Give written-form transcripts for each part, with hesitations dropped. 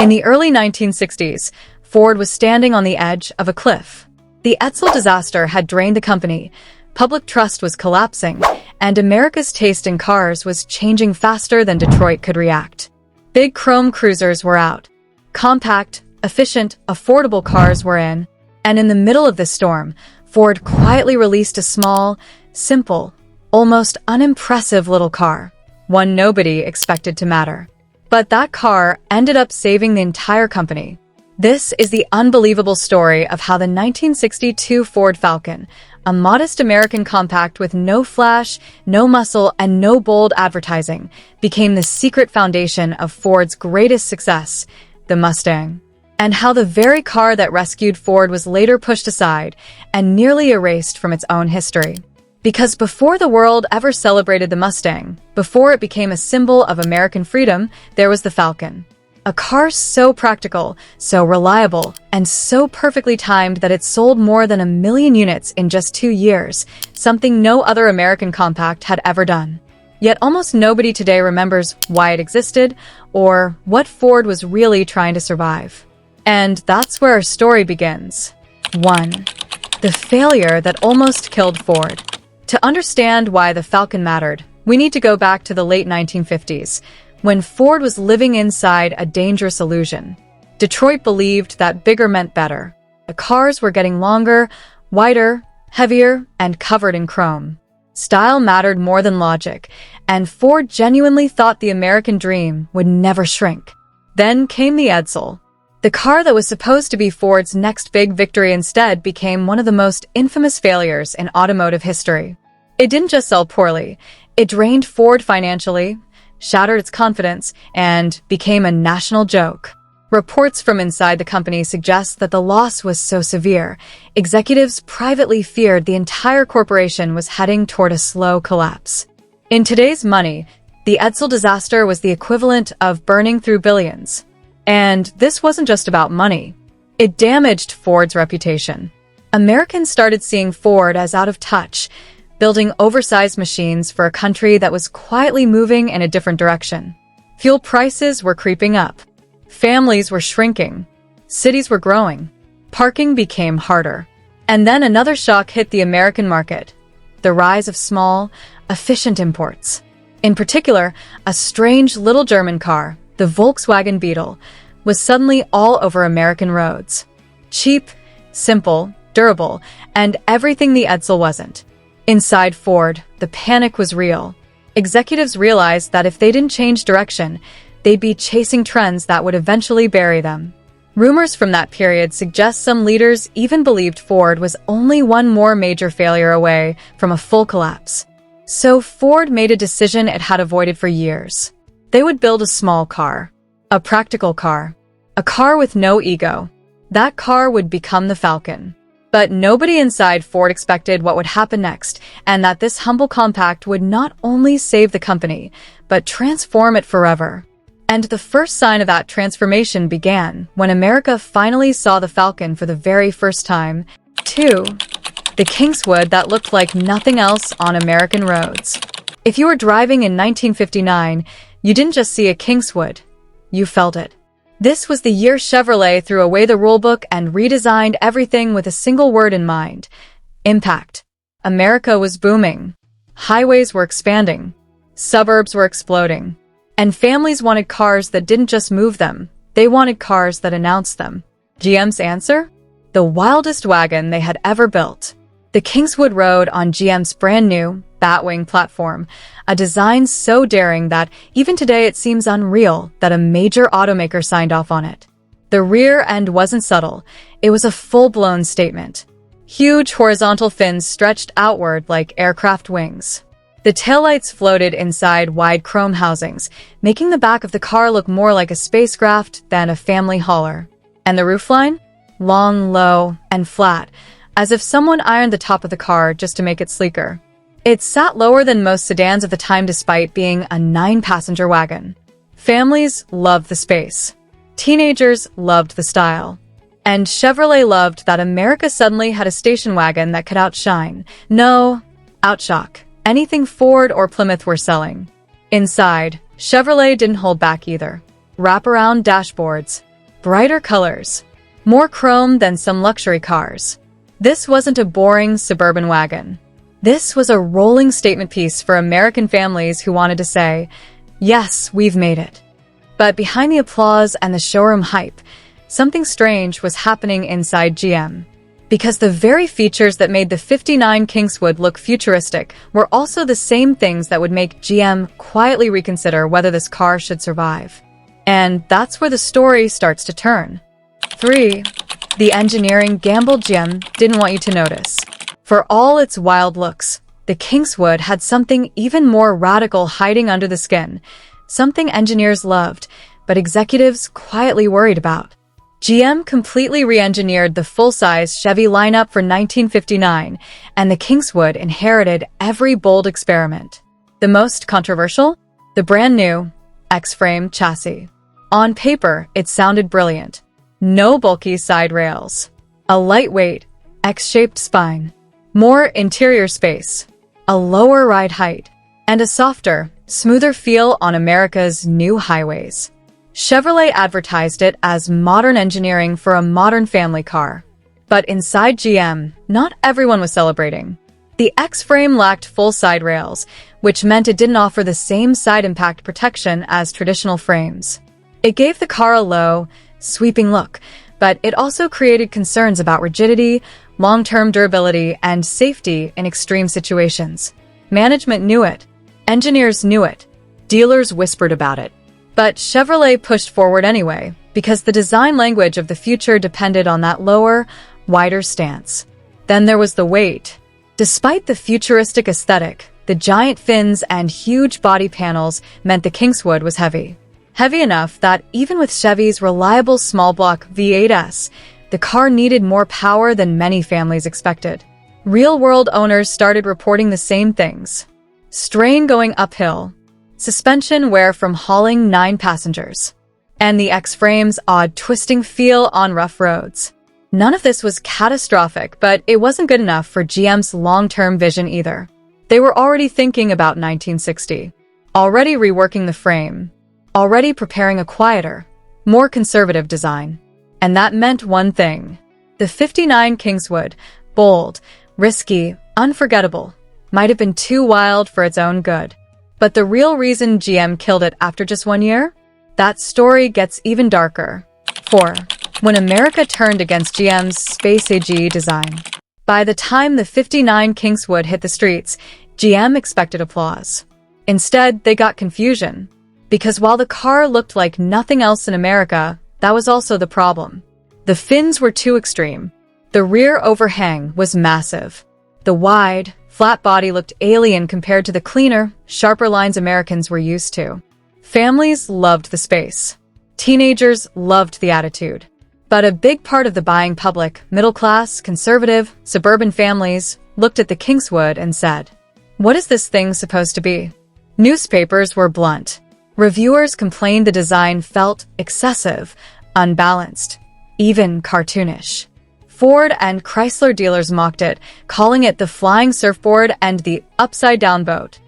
In the early 1960s, Ford was standing on the edge of a cliff. The Edsel disaster had drained the company, public trust was collapsing, and America's taste in cars was changing faster than Detroit could react. Big chrome cruisers were out. Compact, efficient, affordable cars were in. And in the middle of this storm, Ford quietly released a small, simple, almost unimpressive little car. One nobody expected to matter. But that car ended up saving the entire company. This is the unbelievable story of how the 1962 Ford Falcon, a modest American compact with no flash, no muscle, and no bold advertising, became the secret foundation of Ford's greatest success, the Mustang. And how the very car that rescued Ford was later pushed aside and nearly erased from its own history. Because before the world ever celebrated the Mustang, before it became a symbol of American freedom, there was the Falcon. A car so practical, so reliable, and so perfectly timed that it sold more than 1 million units in just 2 years, something no other American compact had ever done. Yet almost nobody today remembers why it existed or what Ford was really trying to survive. And that's where our story begins. 1. The failure that almost killed Ford. To understand why the Falcon mattered, we need to go back to the late 1950s, when Ford was living inside a dangerous illusion. Detroit believed that bigger meant better. The cars were getting longer, wider, heavier, and covered in chrome. Style mattered more than logic, and Ford genuinely thought the American dream would never shrink. Then came the Edsel. The car that was supposed to be Ford's next big victory instead became one of the most infamous failures in automotive history. It didn't just sell poorly, it drained Ford financially, shattered its confidence, and became a national joke. Reports from inside the company suggest that the loss was so severe, executives privately feared the entire corporation was heading toward a slow collapse. In today's money, the Edsel disaster was the equivalent of burning through billions. And this wasn't just about money. It damaged Ford's reputation. Americans started seeing Ford as out of touch, building oversized machines for a country that was quietly moving in a different direction. Fuel prices were creeping up. Families were shrinking. Cities were growing. Parking became harder. And then another shock hit the American market: the rise of small, efficient imports. In particular, a strange little German car, the Volkswagen Beetle, was suddenly all over American roads. Cheap, simple, durable, and everything the Edsel wasn't. Inside Ford, the panic was real. Executives realized that if they didn't change direction, they'd be chasing trends that would eventually bury them. Rumors from that period suggest some leaders even believed Ford was only one more major failure away from a full collapse. So Ford made a decision it had avoided for years. They would build a small car, a practical car, a car with no ego. That car would become the Falcon. But nobody inside Ford expected what would happen next, and that this humble compact would not only save the company, but transform it forever. And the first sign of that transformation began when America finally saw the Falcon for the very first time. 2. The Kingswood that looked like nothing else on American roads. If you were driving in 1959, you didn't just see a Kingswood, you felt it. This was the year Chevrolet threw away the rulebook and redesigned everything with a single word in mind: impact. America was booming. Highways were expanding. Suburbs were exploding. And families wanted cars that didn't just move them, they wanted cars that announced them. GM's answer? The wildest wagon they had ever built. The Kingswood rode on GM's brand new Batwing platform, a design so daring that even today it seems unreal that a major automaker signed off on it. The rear end wasn't subtle, it was a full-blown statement. Huge horizontal fins stretched outward like aircraft wings. The taillights floated inside wide chrome housings, making the back of the car look more like a spacecraft than a family hauler. And the roofline? Long, low, and flat, as if someone ironed the top of the car just to make it sleeker. It sat lower than most sedans of the time despite being a 9-passenger wagon. Families loved the space. Teenagers loved the style. And Chevrolet loved that America suddenly had a station wagon that could outshock anything Ford or Plymouth were selling. Inside, Chevrolet didn't hold back either. Wraparound dashboards, brighter colors, more chrome than some luxury cars. This wasn't a boring suburban wagon. This was a rolling statement piece for American families who wanted to say, yes, we've made it. But behind the applause and the showroom hype, something strange was happening inside GM. Because the very features that made the '59 Kingswood look futuristic were also the same things that would make GM quietly reconsider whether this car should survive. And that's where the story starts to turn. 3. The engineering gamble GM didn't want you to notice. For all its wild looks, the Kingswood had something even more radical hiding under the skin, something engineers loved, but executives quietly worried about. GM completely re-engineered the full-size Chevy lineup for 1959, and the Kingswood inherited every bold experiment. The most controversial? The brand-new X-frame chassis. On paper, it sounded brilliant. No bulky side rails. A lightweight, X-shaped spine. More interior space. A lower ride height. And a softer, smoother feel on America's new highways. Chevrolet advertised it as modern engineering for a modern family car. But inside GM, not everyone was celebrating. The X-frame lacked full side rails, which meant it didn't offer the same side impact protection as traditional frames. It gave the car a low, sweeping look, but it also created concerns about rigidity, long-term durability, and safety in extreme situations. Management knew it. Engineers knew it. Dealers whispered about it. But Chevrolet pushed forward anyway, because the design language of the future depended on that lower, wider stance. Then there was the weight. Despite the futuristic aesthetic, the giant fins and huge body panels meant the Kingswood was heavy. Heavy enough that even with Chevy's reliable small-block V8s, the car needed more power than many families expected. Real-world owners started reporting the same things. Strain going uphill, suspension wear from hauling 9 passengers, and the X-frame's odd twisting feel on rough roads. None of this was catastrophic, but it wasn't good enough for GM's long-term vision either. They were already thinking about 1960, already reworking the frame, already preparing a quieter, more conservative design. And that meant one thing. The '59 Kingswood, bold, risky, unforgettable, might have been too wild for its own good. But the real reason GM killed it after just 1 year? That story gets even darker. 4. When America turned against GM's space-age design. By the time the '59 Kingswood hit the streets, GM expected applause. Instead, they got confusion. Because while the car looked like nothing else in America, that was also the problem. The fins were too extreme. The rear overhang was massive. The wide, flat body looked alien compared to the cleaner, sharper lines Americans were used to. Families loved the space. Teenagers loved the attitude. But a big part of the buying public, middle-class, conservative, suburban families, looked at the Kingswood and said, "What is this thing supposed to be?" Newspapers were blunt. Reviewers complained the design felt excessive, unbalanced, even cartoonish. Ford and Chrysler dealers mocked it, calling it the flying surfboard and the upside-down boat.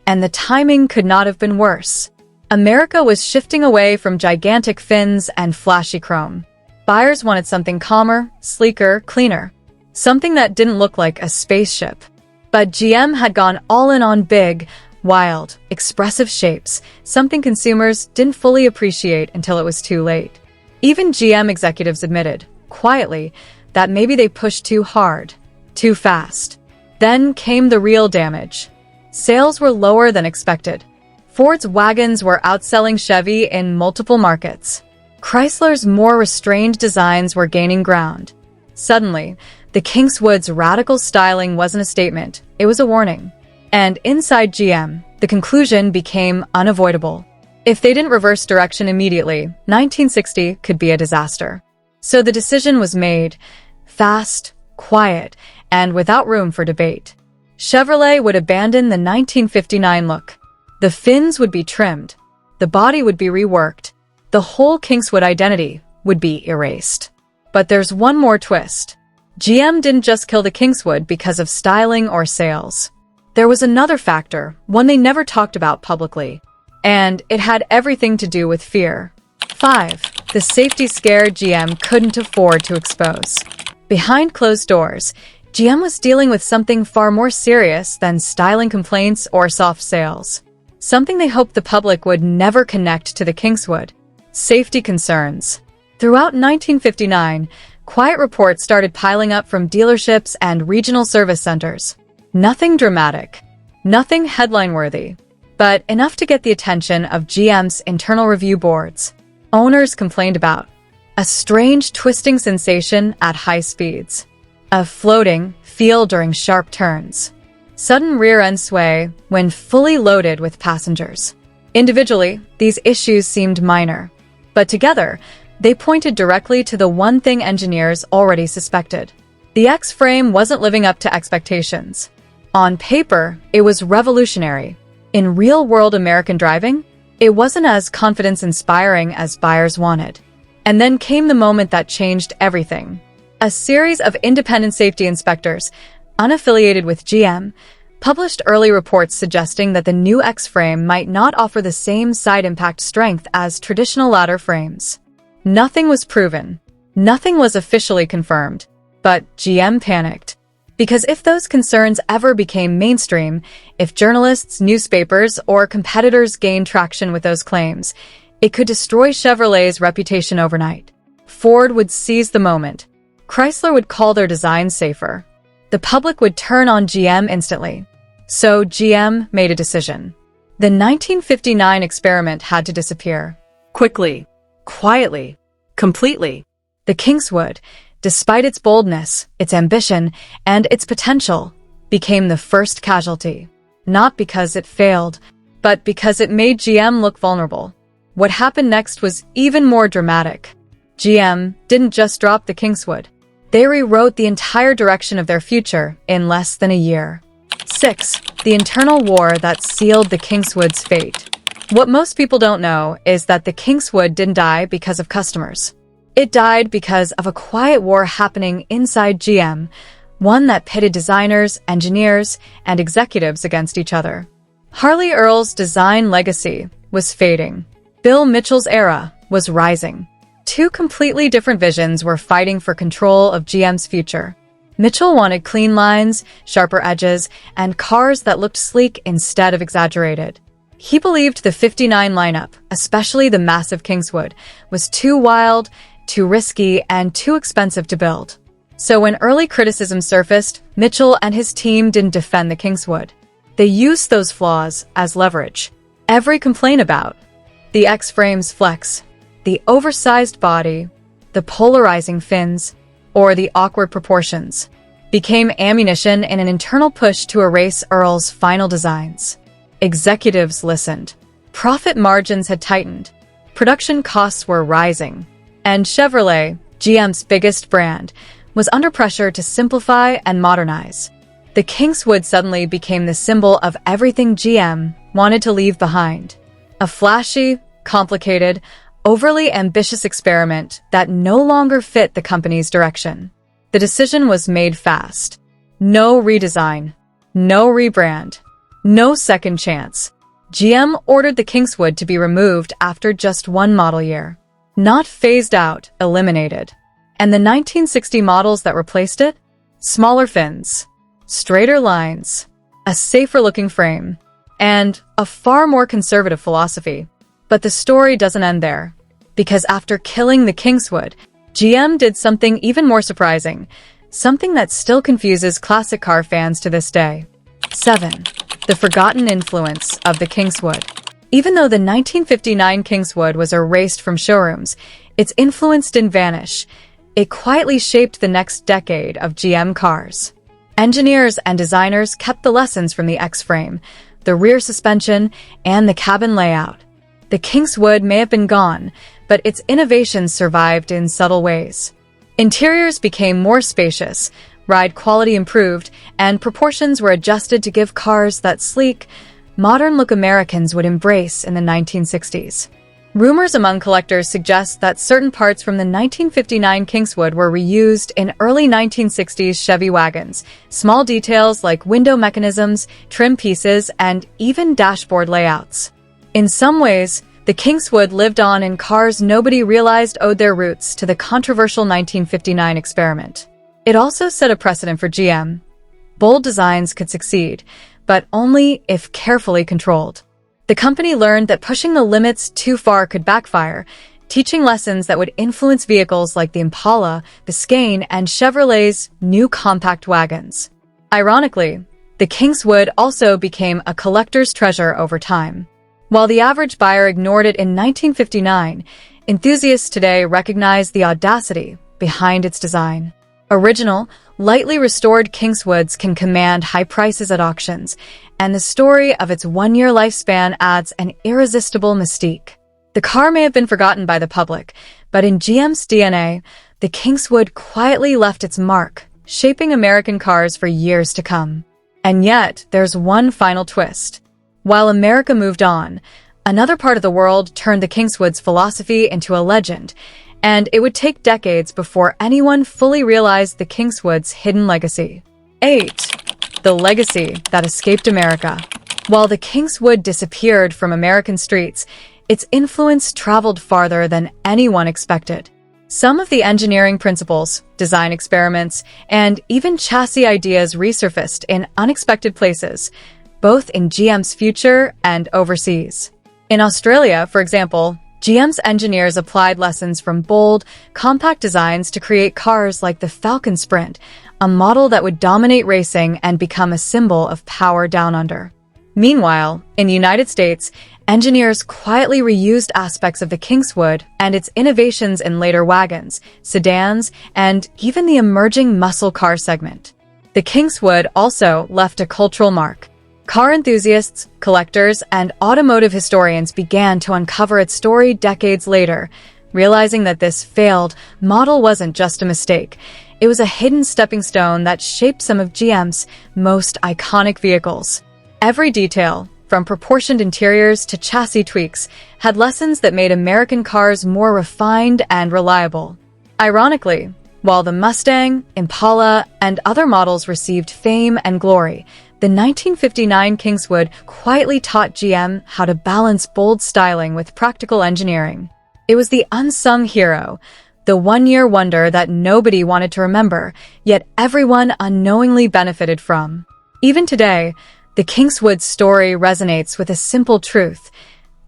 And the timing could not have been worse. America was shifting away from gigantic fins and flashy chrome. Buyers wanted something calmer, sleeker, cleaner. Something that didn't look like a spaceship. But GM had gone all in on big, wild, expressive shapes, something consumers didn't fully appreciate until it was too late. Even GM executives admitted, quietly, that maybe they pushed too hard, too fast. Then came the real damage. Sales were lower than expected. Ford's wagons were outselling Chevy in multiple markets. Chrysler's more restrained designs were gaining ground. Suddenly, the Kingswood's radical styling wasn't a statement, it was a warning. And inside GM, the conclusion became unavoidable. If they didn't reverse direction immediately, 1960 could be a disaster. So the decision was made, fast, quiet, and without room for debate. Chevrolet would abandon the 1959 look. The fins would be trimmed. The body would be reworked. The whole Kingswood identity would be erased. But there's one more twist. GM didn't just kill the Kingswood because of styling or sales. There was another factor, one they never talked about publicly. And it had everything to do with fear. 5. The safety scare GM couldn't afford to expose. Behind closed doors, GM was dealing with something far more serious than styling complaints or soft sales. Something they hoped the public would never connect to the Kingswood: safety concerns. Throughout 1959, quiet reports started piling up from dealerships and regional service centers. Nothing dramatic, nothing headline-worthy, but enough to get the attention of GM's internal review boards. Owners complained about a strange twisting sensation at high speeds, a floating feel during sharp turns, sudden rear-end sway when fully loaded with passengers. Individually, these issues seemed minor, but together, they pointed directly to the one thing engineers already suspected. The X-frame wasn't living up to expectations. On paper, it was revolutionary. In real-world American driving, it wasn't as confidence-inspiring as buyers wanted. And then came the moment that changed everything. A series of independent safety inspectors, unaffiliated with GM, published early reports suggesting that the new X-frame might not offer the same side impact strength as traditional ladder frames. Nothing was proven. Nothing was officially confirmed. But GM panicked. Because if those concerns ever became mainstream, if journalists, newspapers, or competitors gained traction with those claims, it could destroy Chevrolet's reputation overnight. Ford would seize the moment. Chrysler would call their design safer. The public would turn on GM instantly. So GM made a decision. The 1959 experiment had to disappear. Quickly, quietly, completely. The Kingswood, despite its boldness, its ambition, and its potential, became the first casualty. Not because it failed, but because it made GM look vulnerable. What happened next was even more dramatic. GM didn't just drop the Kingswood. They rewrote the entire direction of their future in less than a year. 6. The internal war that sealed the Kingswood's fate. What most people don't know is that the Kingswood didn't die because of customers. It died because of a quiet war happening inside GM, one that pitted designers, engineers, and executives against each other. Harley Earl's design legacy was fading. Bill Mitchell's era was rising. Two completely different visions were fighting for control of GM's future. Mitchell wanted clean lines, sharper edges, and cars that looked sleek instead of exaggerated. He believed the '59 lineup, especially the massive Kingswood, was too wild, too risky, and too expensive to build. So when early criticism surfaced, Mitchell and his team didn't defend the Kingswood. They used those flaws as leverage. Every complaint about the X-frame's flex, the oversized body, the polarizing fins, or the awkward proportions, became ammunition in an internal push to erase Earl's final designs. Executives listened. Profit margins had tightened. Production costs were rising. And Chevrolet, GM's biggest brand, was under pressure to simplify and modernize. The Kingswood suddenly became the symbol of everything GM wanted to leave behind. A flashy, complicated, overly ambitious experiment that no longer fit the company's direction. The decision was made fast. No redesign, no rebrand, no second chance. GM ordered the Kingswood to be removed after just one model year. Not phased out, eliminated. And the 1960 models that replaced it? Smaller fins, straighter lines, a safer-looking frame, and a far more conservative philosophy. But the story doesn't end there. Because after killing the Kingswood, GM did something even more surprising, something that still confuses classic car fans to this day. 7. The forgotten influence of the Kingswood. Even though the 1959 Kingswood was erased from showrooms, its influence didn't vanish. It quietly shaped the next decade of GM cars. Engineers and designers kept the lessons from the X-frame, the rear suspension, and the cabin layout. The Kingswood may have been gone, but its innovations survived in subtle ways. Interiors became more spacious, ride quality improved, and proportions were adjusted to give cars that sleek, modern look Americans would embrace in the 1960s. Rumors among collectors suggest that certain parts from the 1959 Kingswood were reused in early 1960s Chevy wagons, small details like window mechanisms, trim pieces, and even dashboard layouts. In some ways, The Kingswood lived on in cars nobody realized owed their roots to the controversial 1959 experiment. It also set a precedent for GM. Bold designs could succeed, but only if carefully controlled. The company learned that pushing the limits too far could backfire, teaching lessons that would influence vehicles like the Impala, Biscayne, and Chevrolet's new compact wagons. Ironically, the Kingswood also became a collector's treasure over time. While the average buyer ignored it in 1959, enthusiasts today recognize the audacity behind its design. Original, lightly restored Kingswoods can command high prices at auctions, and the story of its one-year lifespan adds an irresistible mystique. The car may have been forgotten by the public, but in GM's DNA, the Kingswood quietly left its mark, shaping American cars for years to come. And yet, there's one final twist. While America moved on, another part of the world turned the Kingswood's philosophy into a legend, and it would take decades before anyone fully realized the Kingswood's hidden legacy. 8. The legacy that escaped America. While the Kingswood disappeared from American streets, its influence traveled farther than anyone expected. Some of the engineering principles, design experiments, and even chassis ideas resurfaced in unexpected places, both in GM's future and overseas. In Australia, for example, GM's engineers applied lessons from bold, compact designs to create cars like the Falcon Sprint, a model that would dominate racing and become a symbol of power down under. Meanwhile, in the United States, engineers quietly reused aspects of the Kingswood and its innovations in later wagons, sedans, and even the emerging muscle car segment. The Kingswood also left a cultural mark. Car enthusiasts, collectors, and automotive historians began to uncover its story decades later, realizing that this failed model wasn't just a mistake. It was a hidden stepping stone that shaped some of GM's most iconic vehicles. Every detail, from proportioned interiors to chassis tweaks, had lessons that made American cars more refined and reliable. Ironically, while the Mustang, Impala, and other models received fame and glory, the 1959 Kingswood quietly taught GM how to balance bold styling with practical engineering. It was the unsung hero, the one-year wonder that nobody wanted to remember, yet everyone unknowingly benefited from. Even today, the Kingswood story resonates with a simple truth.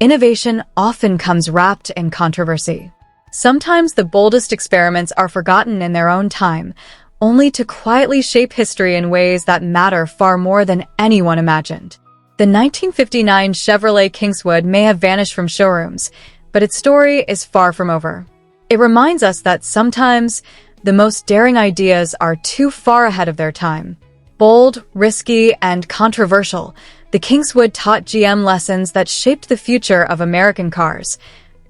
Innovation often comes wrapped in controversy. Sometimes the boldest experiments are forgotten in their own time, only to quietly shape history in ways that matter far more than anyone imagined. The 1959 Chevrolet Kingswood may have vanished from showrooms, but its story is far from over. It reminds us that sometimes the most daring ideas are too far ahead of their time. Bold, risky, and controversial, the Kingswood taught GM lessons that shaped the future of American cars.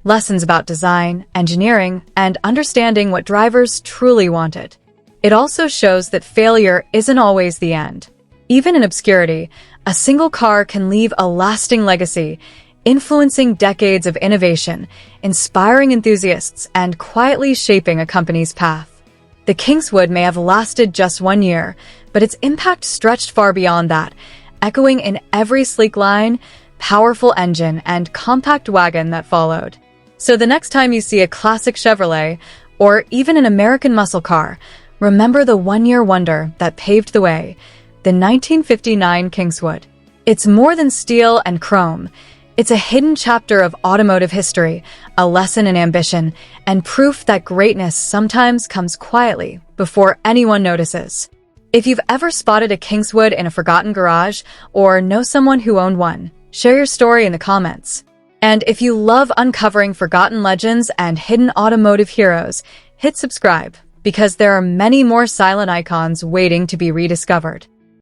Lessons about design, engineering, and understanding what drivers truly wanted. It also shows that failure isn't always the end. Even in obscurity, a single car can leave a lasting legacy, influencing decades of innovation, inspiring enthusiasts, and quietly shaping a company's path. The Kingswood may have lasted just 1 year, but its impact stretched far beyond that, echoing in every sleek line, powerful engine, and compact wagon that followed. So the next time you see a classic Chevrolet, or even an American muscle car, remember the one-year wonder that paved the way, the 1959 Kingswood. It's more than steel and chrome. It's a hidden chapter of automotive history, a lesson in ambition, and proof that greatness sometimes comes quietly before anyone notices. If you've ever spotted a Kingswood in a forgotten garage or know someone who owned one, share your story in the comments. And if you love uncovering forgotten legends and hidden automotive heroes, hit subscribe, because there are many more silent icons waiting to be rediscovered.